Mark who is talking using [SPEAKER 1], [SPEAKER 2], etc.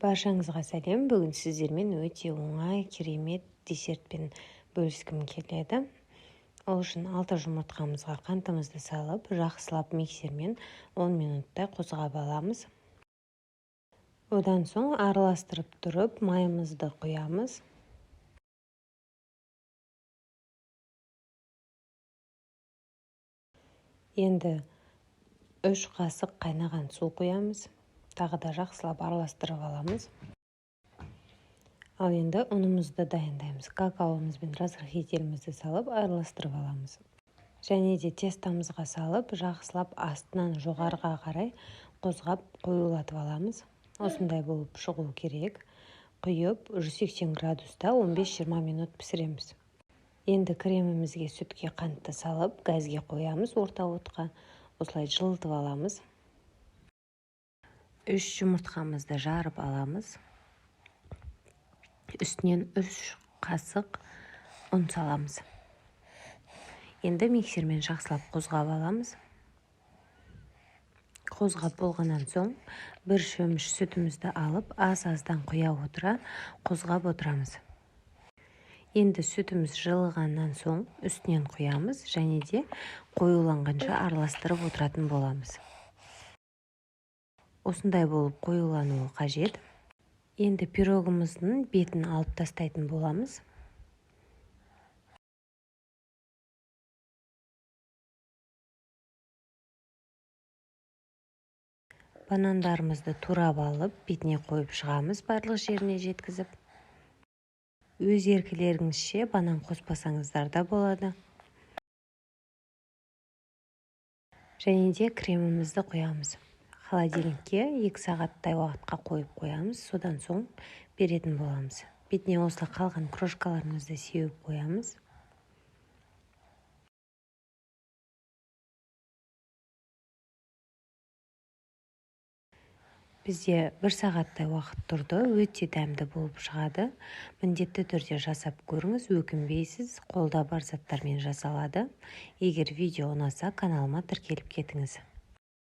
[SPEAKER 1] Баршаңызға сәлем. Бүгін сіздермен өте оңай, керемет десертпен бөліскім келеді. Ол үшін 6 жұмыртқамызға қантымызды салып, жақсылап миксермен 10 минуттай қозғап аламыз. Одан соң араластырып тұрып, майымызды құямыз. Енді 3 қасық қайнаған су құямыз. Тағы да жақсылап араластырып аламыз. Ал енді ұнымызды дайындаймыз. Какаомыз бен разрыхителімізді салып араластырып аламыз. Және де тестамызға салып, жақсылап астынан жоғарыға қарай қозғап қоюлатып аламыз. Осындай болып шығу керек. Құйып 180 градуста 15-20 минут пісіреміз. Енді кремімізге сүтке қантты салып, газге қоямыз орта отқа. Осылай жылытып аламыз. 3 жұмыртқамызды жарып аламыз. Үстінен 3 қасық ұн саламыз. Енді миксермен жақсылап қозғап аламыз. Қозғап болғаннан соң бір шөміш сүтімізді алып, аз-аздан құя отыра қозғап отырамыз. Енді сүтіміз жылығаннан соң үстінен құямыз және де қоюланғанша араластырып отыратын боламыз. Осындай болып қоюлануы қажет. Енді пирогымыздың бетін алып тастайтын боламыз. Банандарымызды турап алып, бетіне қойып шығамыз, барлық жеріне жеткізіп. Өз еркілеріңізше банан қоспасаңыздар да болады. Және де кремімізді құямыз. Холодильникке 2 сағаттай уақытқа қойып қоямыз. Содан соң беретін боламыз. Бетіне осылай қалған крошкаларымызды сеуіп қоямыз. Бізде 1 сағаттай уақыт тұрды. Өте дәмді болып шығады. Міндетті түрде жасап көріңіз, өкінбейсіз. Қолда бар заттармен жасалады. Егер видео ұнаса, каналыма тіркеліп кетіңіз.